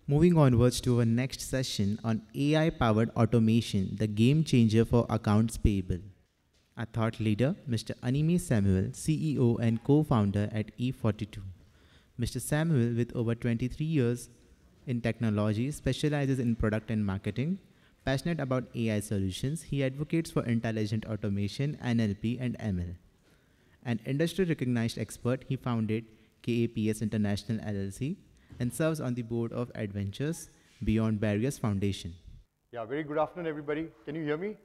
Moving onwards to our next session on AI powered automation, the game changer for accounts payable. Our thought leader, Mr. Animesh Samuel, CEO and co founder at E42. Mr. Samuel, with over 23 years in technology, specializes in product and marketing. Passionate about AI solutions, he advocates for intelligent automation, NLP, and ML. An industry recognized expert, he founded KAPS International LLC and serves on the board of Adventures Beyond Barriers Foundation. Yeah, very good afternoon, everybody. Can you hear me?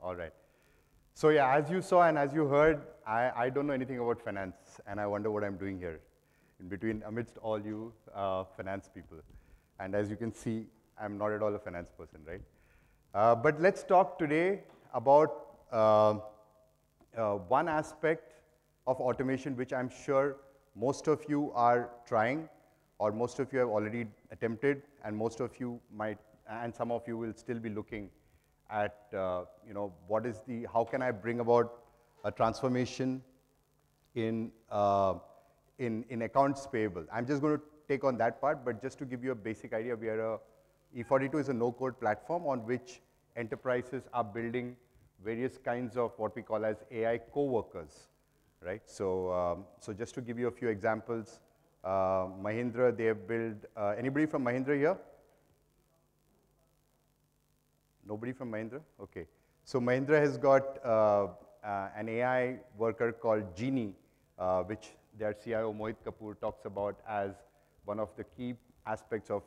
All right. So yeah, as you saw and as you heard, I don't know anything about finance, and I wonder what I'm doing here in between amidst all you finance people. And as you can see, I'm not at all a finance person, right? But let's talk today about one aspect of automation which I'm sure most of you are trying, or most of you have already attempted, and most of you might, and some of you will still be looking at, what is the, how can I bring about a transformation in accounts payable. I'm just going to take on that part, but just to give you a basic idea, E42 is a no-code platform on which enterprises are building various kinds of what we call as AI co-workers, right? So, so just to give you a few examples, Mahindra, they have built, anybody from Mahindra here? Nobody from Mahindra? Okay. So Mahindra has got an AI worker called Genie, which their CIO Mohit Kapoor talks about as one of the key aspects of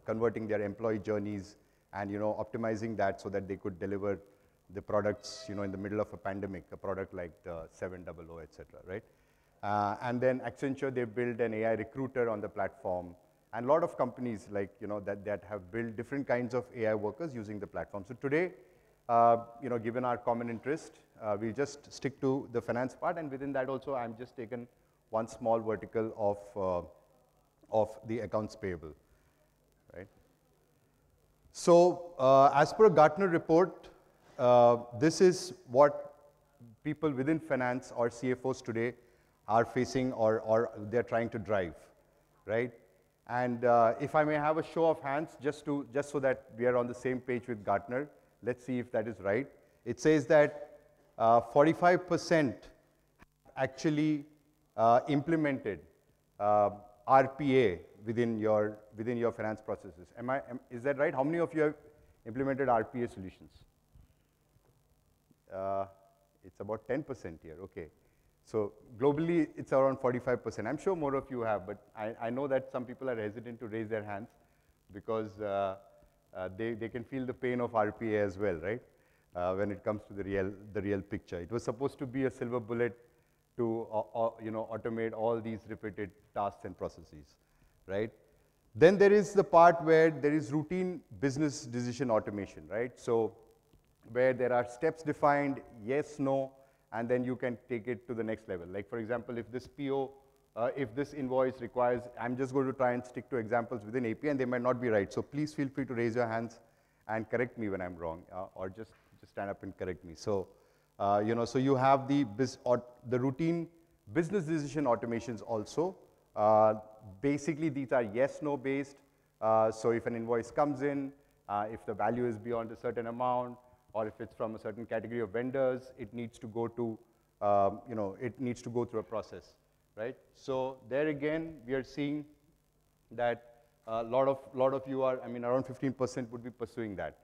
converting their employee journeys and optimizing that so that they could deliver the products in the middle of a pandemic, a product like the 700, etc. Right? And then Accenture, they built an AI recruiter on the platform. And a lot of companies like, that have built different kinds of AI workers using the platform. So today, given our common interest, we'll just stick to the finance part. And within that also, I'm just taken one small vertical of the accounts payable, right? So as per a Gartner report, this is what people within finance or CFOs today are facing or they're trying to drive, right? And if I may have a show of hands, just so that we are on the same page with Gartner, let's see if that is right. It says that 45% actually implemented RPA within your finance processes. Is that right? How many of you have implemented RPA solutions? It's about 10% here. Okay. So globally, it's around 45%. I'm sure more of you have, but I know that some people are hesitant to raise their hands because they can feel the pain of RPA as well, right? When it comes to the real picture. It was supposed to be a silver bullet to automate all these repeated tasks and processes, right? Then there is the part where there is routine business decision automation, right? So where there are steps defined, yes, no, and then you can take it to the next level. Like for example, if this PO, if this invoice requires, I'm just going to try and stick to examples within AP and they might not be right. So please feel free to raise your hands and correct me when I'm wrong, or just stand up and correct me. So, so you have the routine business decision automations also. Basically, these are yes, no based. So if an invoice comes in, if the value is beyond a certain amount, or if it's from a certain category of vendors, it needs to go to, it needs to go through a process, right? So there again, we are seeing that a lot of you are, around 15% would be pursuing that.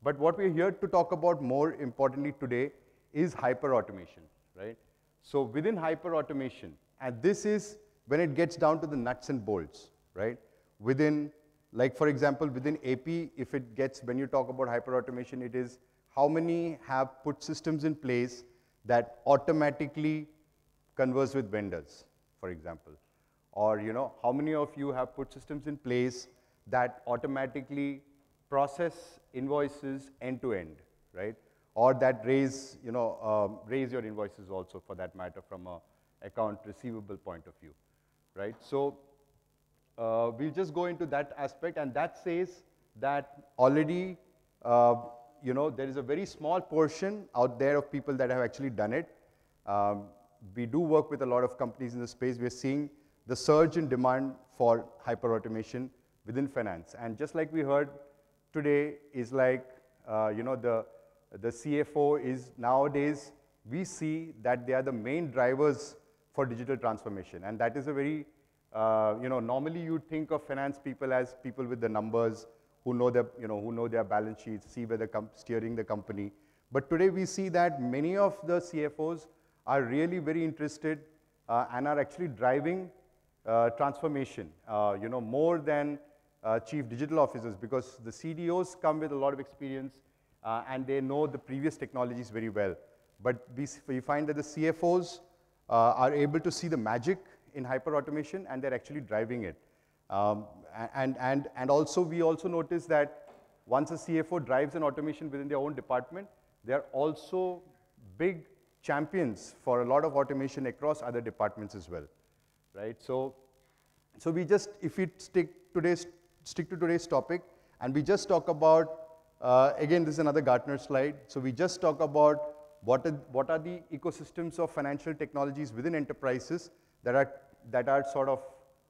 But what we're here to talk about more importantly today is hyper automation, right? So within hyper automation, and this is when it gets down to the nuts and bolts, right? Within, like for example, within AP, if it gets, when you talk about hyper automation, it is how many have put systems in place that automatically converse with vendors, for example? Or how many of you have put systems in place that automatically process invoices end to end, right? Or that raise your invoices also, for that matter, from a account receivable point of view, right? So we'll just go into that aspect, and that says that already there is a very small portion out there of people that have actually done it. We do work with a lot of companies in the space. We're seeing the surge in demand for hyper-automation within finance. And just like we heard today is like, the CFO is nowadays, we see that they are the main drivers for digital transformation. And that is a very, normally you think of finance people as people with the numbers, who know their balance sheets, see where they're steering the company. But today we see that many of the CFOs are really very interested and are actually driving transformation, more than chief digital officers, because the CDOs come with a lot of experience and they know the previous technologies very well. But we find that the CFOs are able to see the magic in hyper-automation and they're actually driving it. And also, we also notice that once a CFO drives an automation within their own department, they're also big champions for a lot of automation across other departments as well, right? So we just, if we stick to today's topic, and we just talk about, again, this is another Gartner slide. So we just talk about what are the ecosystems of financial technologies within enterprises that are sort of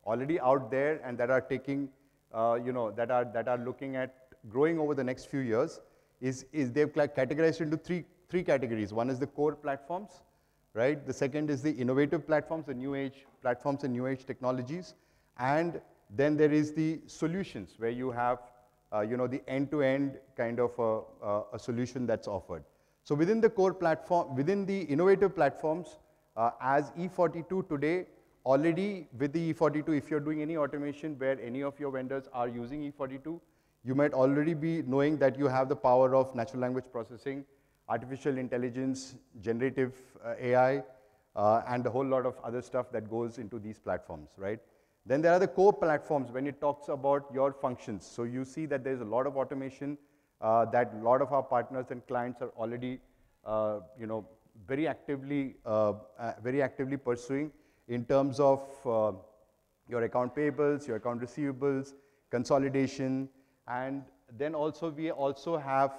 already out there and that are taking, that are looking at growing over the next few years. They've categorized into three categories. One is the core platforms, right? The second is the innovative platforms, the new age platforms and new age technologies. And then there is the solutions where you have, the end-to-end kind of a solution that's offered. So within the core platform, within the innovative platforms, as E42 today, already with the E42, if you're doing any automation where any of your vendors are using E42, you might already be knowing that you have the power of natural language processing, artificial intelligence, generative AI, and a whole lot of other stuff that goes into these platforms, right? Then there are the core platforms when it talks about your functions. So you see that there's a lot of automation that a lot of our partners and clients are already, very actively pursuing in terms of your account payables, your account receivables, consolidation, and then also we also have,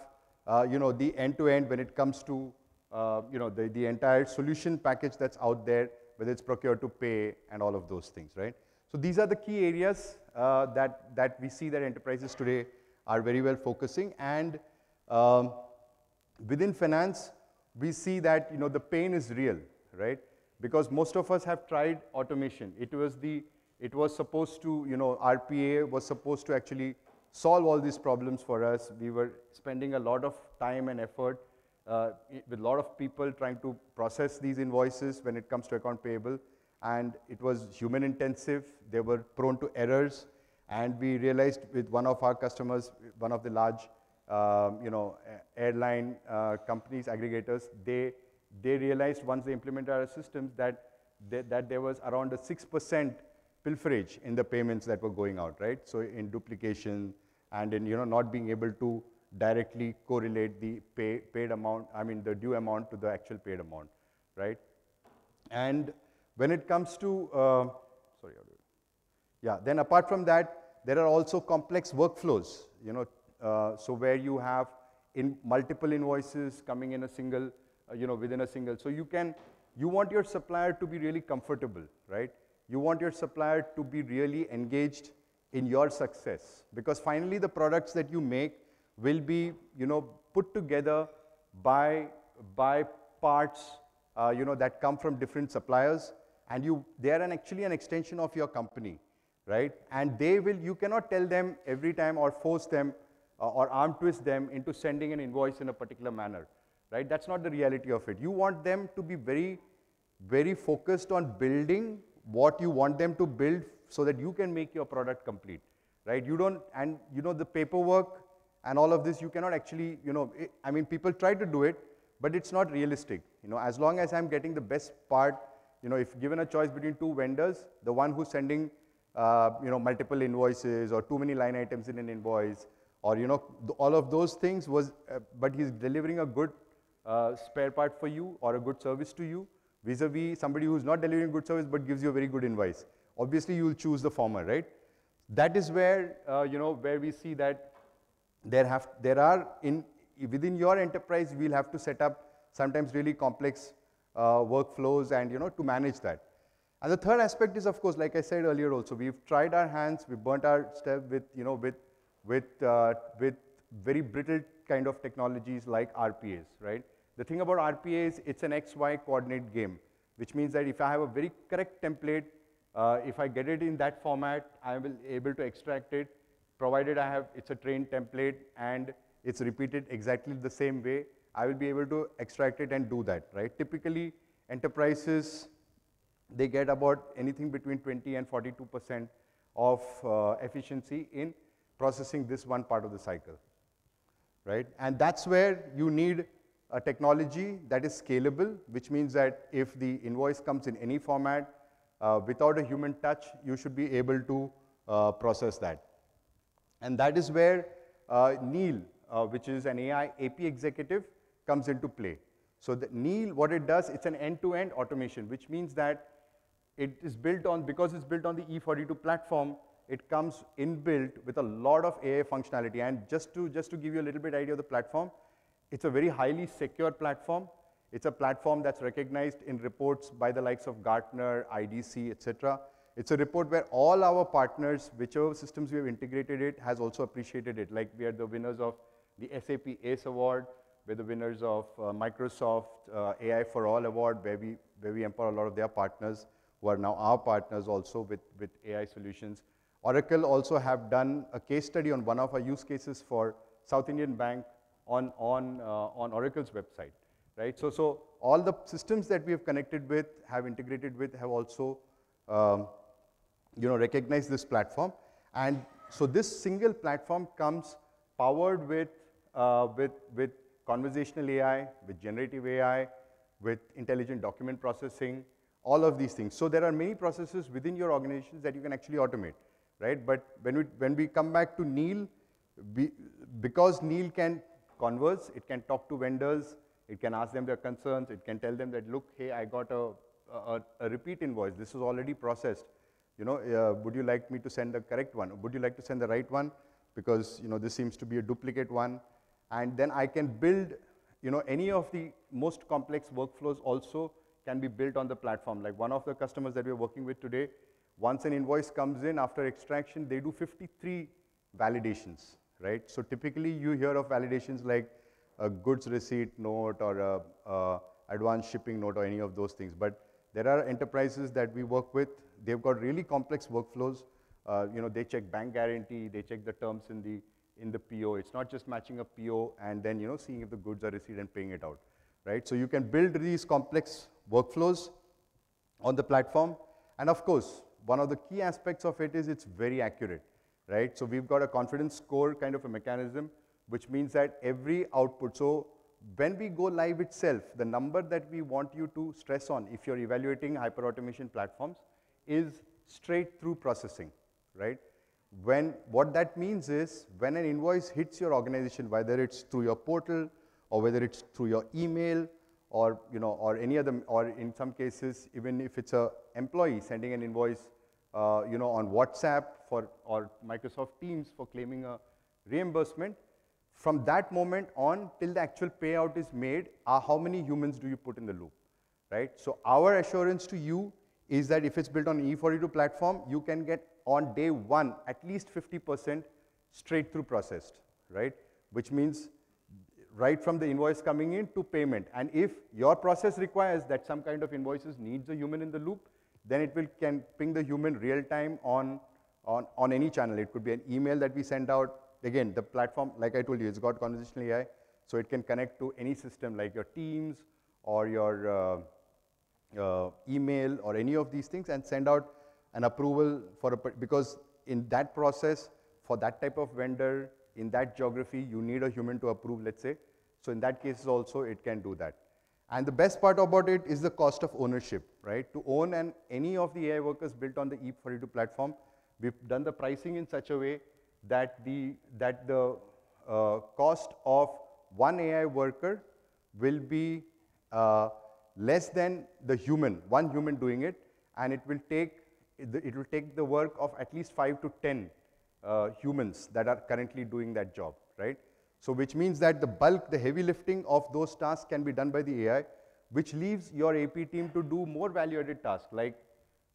the end-to-end when it comes to, the entire solution package that's out there, whether it's procure to pay and all of those things, right? So these are the key areas that we see that enterprises today are very well focusing. And within finance, we see that, the pain is real, right? Because most of us have tried automation. It was supposed to, RPA was supposed to actually solve all these problems for us. We were spending a lot of time and effort with a lot of people trying to process these invoices when it comes to account payable. And it was human intensive. They were prone to errors. And we realized with one of our customers, one of the large, airline companies, aggregators, they realized once they implemented our systems that there was around a 6% pilferage in the payments that were going out, right? So in duplication and in, not being able to directly correlate the paid amount, the due amount to the actual paid amount, right? And when it comes to, then apart from that, there are also complex workflows, so where you have multiple invoices coming in a single, within a single. So you want your supplier to be really comfortable, right? You want your supplier to be really engaged in your success, because finally the products that you make will be, put together by parts, that come from different suppliers, and they are actually an extension of your company, right? And you cannot tell them every time or force them or arm twist them into sending an invoice in a particular manner, right? That's not the reality of it. You want them to be very, very focused on building what you want them to build so that you can make your product complete, right? The paperwork and all of this, you cannot actually, people try to do it, but it's not realistic. As long as I'm getting the best part, if given a choice between two vendors, the one who's sending, multiple invoices or too many line items in an invoice, or, all of those things but he's delivering a good spare part for you or a good service to you, vis-a-vis somebody who's not delivering good service but gives you a very good invoice. Obviously, you will choose the former, right? That is where, where we see that within your enterprise, we'll have to set up sometimes really complex workflows and, to manage that. And the third aspect is, of course, like I said earlier also, we've tried our hands, we burnt our step with, with very brittle kind of technologies like RPAs, right? The thing about RPA is it's an XY coordinate game, which means that if I have a very correct template, if I get it in that format, I will be able to extract it, provided it's a trained template and it's repeated exactly the same way, I will be able to extract it and do that, right? Typically, enterprises, they get about anything between 20 and 42% of efficiency in processing this one part of the cycle, right? And that's where you need a technology that is scalable, which means that if the invoice comes in any format, without a human touch, you should be able to process that. And that is where Neil, which is an AI AP executive, comes into play. So the Neil, what it does, it's an end-to-end automation, which means that it is built on, because it's built on the E42 platform, it comes inbuilt with a lot of AI functionality. And just to give you a little bit idea of the platform, it's a very highly secure platform. It's a platform that's recognized in reports by the likes of Gartner, IDC, etc. It's a report where all our partners, whichever systems we have integrated it, has also appreciated it. Like we are the winners of the SAP ACE Award, we're the winners of Microsoft AI for All Award, where we empower a lot of their partners, who are now our partners also with AI solutions. Oracle also have done a case study on one of our use cases for South Indian Bank on Oracle's website, right? So all the systems that we have connected with, have integrated with, have also recognized this platform. And so this single platform comes powered with conversational AI, with generative AI, with intelligent document processing, all of these things. So there are many processes within your organizations that you can actually automate, right? But when we come back to Neil, because Neil can converse, it can talk to vendors, it can ask them their concerns, it can tell them that, look, hey, I got a repeat invoice, this is already processed. Would you like me to send the correct one? Would you like to send the right one? Because this seems to be a duplicate one. And then I can build, any of the most complex workflows also can be built on the platform. Like one of the customers that we're working with today, once an invoice comes in after extraction, they do 53 validations, right? So typically you hear of validations like a goods receipt note or a advance shipping note or any of those things. But there are enterprises that we work with, they've got really complex workflows. They check bank guarantee, they check the terms in the PO. It's not just matching a PO and then seeing if the goods are received and paying it out, right? So you can build these complex workflows on the platform. And of course, one of the key aspects of it is it's very accurate, right? So we've got a confidence score kind of a mechanism, which means that every output, so when we go live itself, the number that we want you to stress on if you're evaluating hyperautomation platforms is straight through processing, right? What that means is when an invoice hits your organization, whether it's through your portal or whether it's through your email or or any other, or in some cases even if it's a employee sending an invoice on WhatsApp or Microsoft Teams for claiming a reimbursement, from that moment on till the actual payout is made, how many humans do you put in the loop, right? So our assurance to you is that if it's built on E42 platform, you can get on day one at least 50% straight through processed, right? Which means right from the invoice coming in to payment. And if your process requires that some kind of invoices needs a human in the loop, then it can ping the human real time on any channel. It could be an email that we send out. Again, the platform, like I told you, it's got conversational AI, so it can connect to any system like your Teams or your email or any of these things and send out an approval because in that process, for that type of vendor, in that geography, you need a human to approve, let's say. So in that case also, it can do that. And the best part about it is the cost of ownership, right? To own any of the AI workers built on the E42 platform, we've done the pricing in such a way that the cost of one AI worker will be less than one human doing it, and it will take the work of at least 5 to 10 humans that are currently doing that job, right? So which means that the heavy lifting of those tasks can be done by the AI, which leaves your AP team to do more value-added tasks like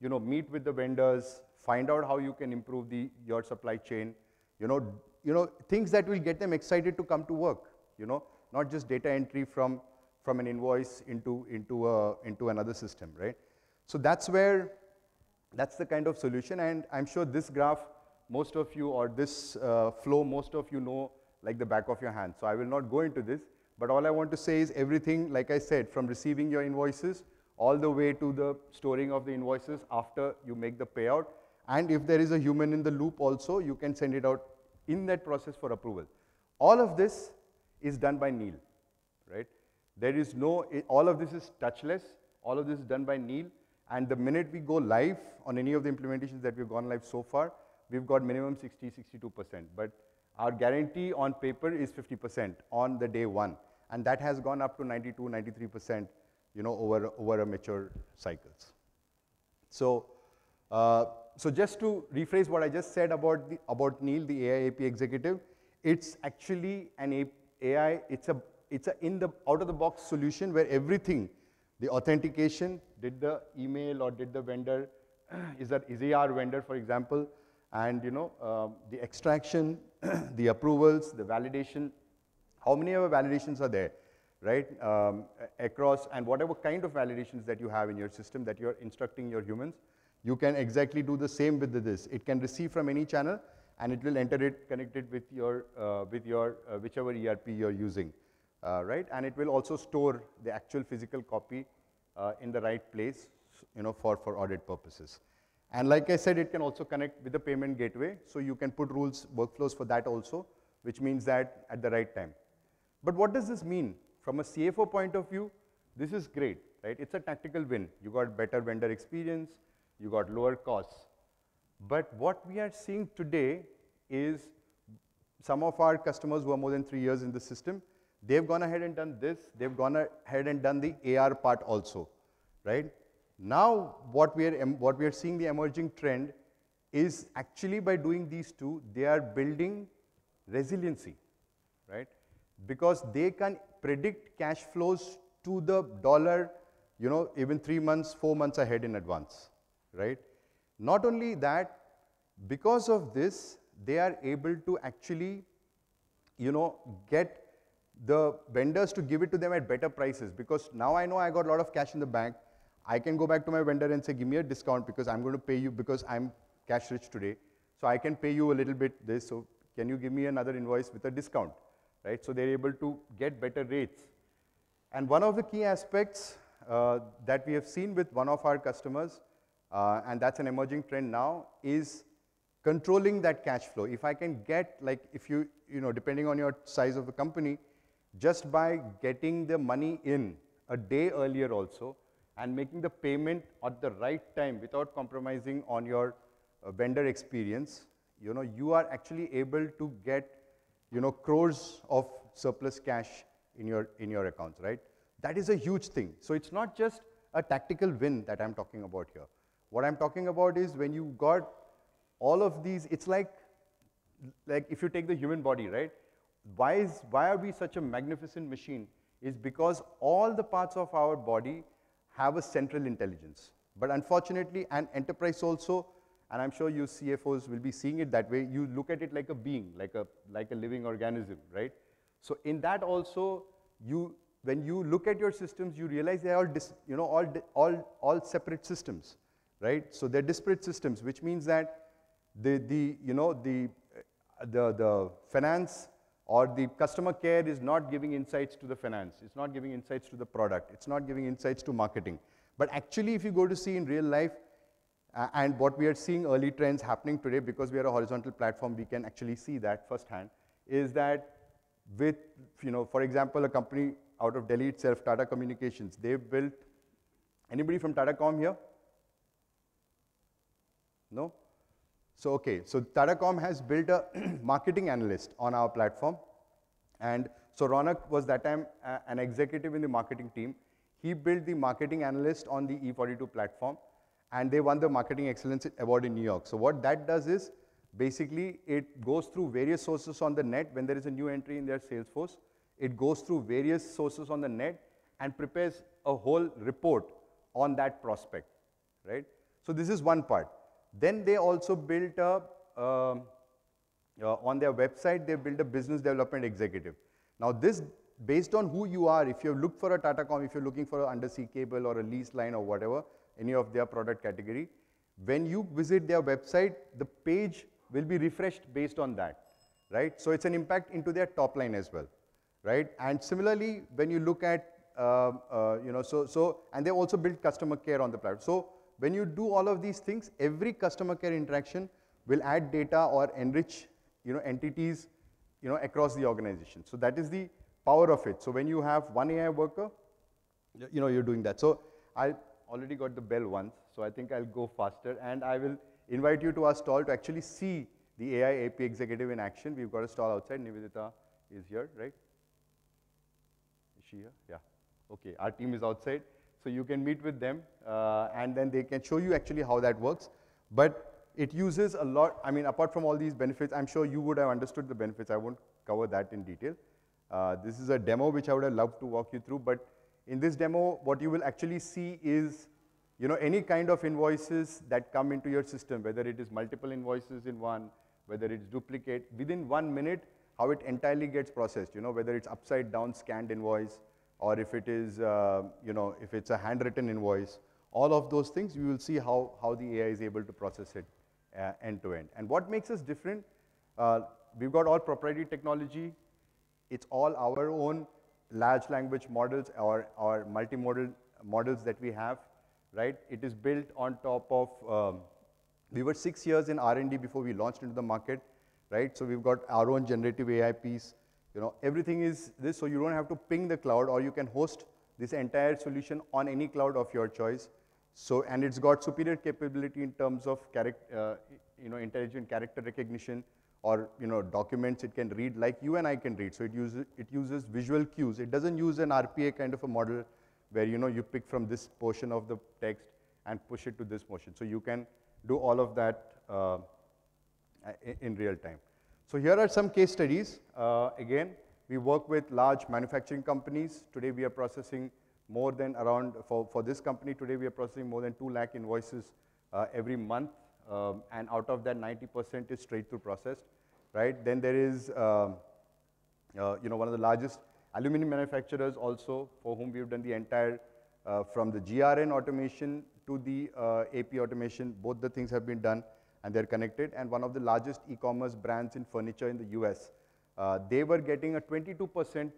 meet with the vendors, find out how you can improve your supply chain, things that will get them excited to come to work, not just data entry from an invoice into another system, right? So that's the kind of solution, and I'm sure this graph, most of you, or this flow, most of you know like the back of your hand. So I will not go into this, but all I want to say is everything, like I said, from receiving your invoices all the way to the storing of the invoices after you make the payout. And if there is a human in the loop also, you can send it out in that process for approval. All of this is done by Neil, right? There is all of this is touchless. All of this is done by Neil. And the minute we go live on any of the implementations that we've gone live so far, we've got minimum 60, 62%. But our guarantee on paper is 50% on the day one. And that has gone up to 92, 93%, over a mature cycles. So, so just to rephrase what I just said about Neil, the AI AP executive, it's actually an AI, it's a out-of-the-box solution where everything, the authentication, did the email or did the vendor, is he our vendor, for example, and the extraction, the approvals, the validation, how many of validations are there, right, across, and whatever kind of validations that you have in your system that you're instructing your humans, you can exactly do the same with this. It can receive from any channel, and it will enter it, connect it with your whichever ERP you're using, right? And it will also store the actual physical copy in the right place, for audit purposes. And like I said, it can also connect with the payment gateway, so you can put rules, workflows for that also, which means that at the right time. But what does this mean? From a CFO point of view, this is great, right? It's a tactical win. You got better vendor experience, you got lower costs. But what we are seeing today is some of our customers who are more than 3 years in the system, they've gone ahead and done this. They've gone ahead and done the AR part also, right? Now, what we are seeing the emerging trend is actually by doing these two, they are building resiliency, right? Because they can predict cash flows to the dollar, even 3 months, 4 months ahead in advance, right? Not only that, because of this, they are able to actually, get the vendors to give it to them at better prices, because now I know I got a lot of cash in the bank. I can go back to my vendor and say, give me a discount because I'm going to pay you because I'm cash rich today. So I can pay you a little bit this, so can you give me another invoice with a discount, right? So they're able to get better rates. And one of the key aspects that we have seen with one of our customers, and that's an emerging trend now, is controlling that cash flow. If I can get, like, if you depending on your size of the company, just by getting the money in a day earlier also, and making the payment at the right time without compromising on your vendor experience, you are actually able to get, crores of surplus cash in your accounts, right? That is a huge thing. So it's not just a tactical win that I'm talking about here. What I'm talking about is when you got all of these, it's like if you take the human body, right? Why are we such a magnificent machine? Is because all the parts of our body have a central intelligence. But unfortunately, and enterprise also, and I'm sure you CFOs will be seeing it that way, you look at it like a being, like a living organism, right? So in that also, when you look at your systems, you realize they are all separate systems, right? So they're disparate systems, which means that the finance or the customer care is not giving insights to the finance. It's not giving insights to the product. It's not giving insights to marketing. But actually, if you go to see in real life, and what we are seeing early trends happening today, because we are a horizontal platform, we can actually see that firsthand, is that with, for example, a company out of Delhi itself, Tata Communications, they've built, anybody from Tata Com here? No? So, okay, so Tata has built a marketing analyst on our platform. And so Ronak was that time an executive in the marketing team. He built the marketing analyst on the E42 platform, and they won the Marketing Excellence Award in New York. So what that does is, basically, it goes through various sources on the net. When there is a new entry in their Salesforce, it goes through various sources on the net and prepares a whole report on that prospect, right? So this is one part. Then they also built a, on their website, they built a business development executive. Now this, based on who you are, if you look for a Tatacom, if you're looking for an undersea cable or a lease line or whatever, any of their product category, when you visit their website, the page will be refreshed based on that, right? So it's an impact into their top line as well, right? And similarly, when you look at, and they also built customer care on the platform. So when you do all of these things, every customer care interaction will add data or enrich, entities, across the organization. So that is the power of it. So when you have one AI worker, you're doing that. So I already got the bell once, so I think I'll go faster, and I will invite you to our stall to actually see the AI AP executive in action. We've got a stall outside. Nivedita is here, right? Is she here? Yeah. Okay, our team is outside. So you can meet with them, and then they can show you actually how that works. But it uses a lot, I mean, apart from all these benefits, I'm sure you would have understood the benefits. I won't cover that in detail. This is a demo which I would have loved to walk you through, but in this demo, what you will actually see is, any kind of invoices that come into your system, whether it is multiple invoices in one, whether it's duplicate, within 1 minute, how it entirely gets processed, whether it's upside down scanned invoice, or if it is, if it's a handwritten invoice, all of those things, you will see how the AI is able to process it end to end. And what makes us different, we've got all proprietary technology. It's all our own large language models or multimodal models that we have, right? It is built on top of, we were 6 years in R&D before we launched into the market, right? So we've got our own generative AI piece. Everything is this, so you don't have to ping the cloud, or you can host this entire solution on any cloud of your choice. So, and it's got superior capability in terms of intelligent character recognition, or documents it can read like you and I can read. So it uses visual cues. It doesn't use an RPA kind of a model where you pick from this portion of the text and push it to this motion. So you can do all of that in real time. So here are some case studies. Again, we work with large manufacturing companies. Today we are processing more than around, for this company today we are processing more than 2 lakh invoices every month. And out of that 90% is straight through processed, right? Then there is, one of the largest aluminum manufacturers also, for whom we've done the entire, from the GRN automation to the AP automation, both the things have been done and they're connected. And one of the largest e-commerce brands in furniture in the US, they were getting a 22%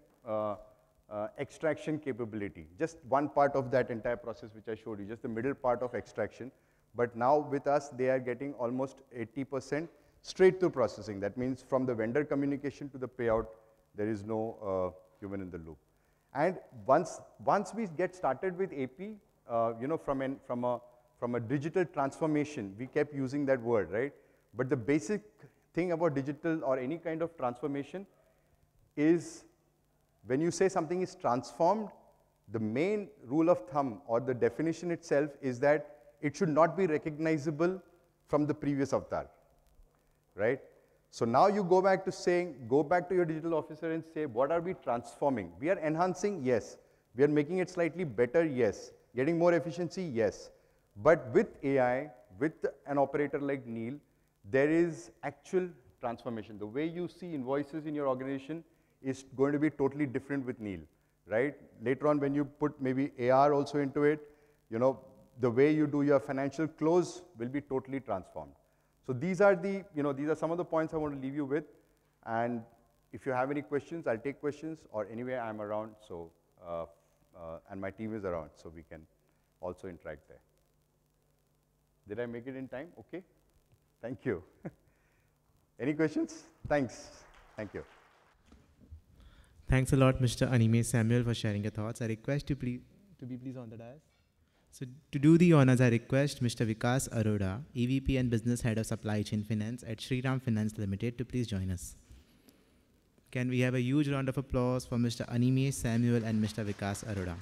extraction capability, just one part of that entire process which I showed you, just the middle part of extraction. But now with us, they are getting almost 80% straight through processing. That means from the vendor communication to the payout, there is no human in the loop. And once we get started with AP, from a digital transformation, we kept using that word, right? But the basic thing about digital or any kind of transformation is when you say something is transformed, the main rule of thumb or the definition itself is that it should not be recognizable from the previous avatar, right? So now you go back to your digital officer and say, what are we transforming? We are enhancing, yes. We are making it slightly better, yes. Getting more efficiency, yes. But with AI, with an operator like Neil, there is actual transformation. The way you see invoices in your organization is going to be totally different with Neil, right? Later on, when you put maybe AR also into it, the way you do your financial close will be totally transformed. So these are these are some of the points I want to leave you with. And if you have any questions, I'll take questions, or anyway, I'm around, so, and my team is around, so we can also interact there. Did I make it in time? Okay. Thank you. Any questions? Thanks. Thank you. Thanks a lot, Mr. Animesh Samuel, for sharing your thoughts. I request you to be please on the dais. So to do the honors, I request Mr. Vikas Arora, EVP and Business Head of Supply Chain Finance at Shriram Finance Limited, to please join us. Can we have a huge round of applause for Mr. Animesh Samuel and Mr. Vikas Arora?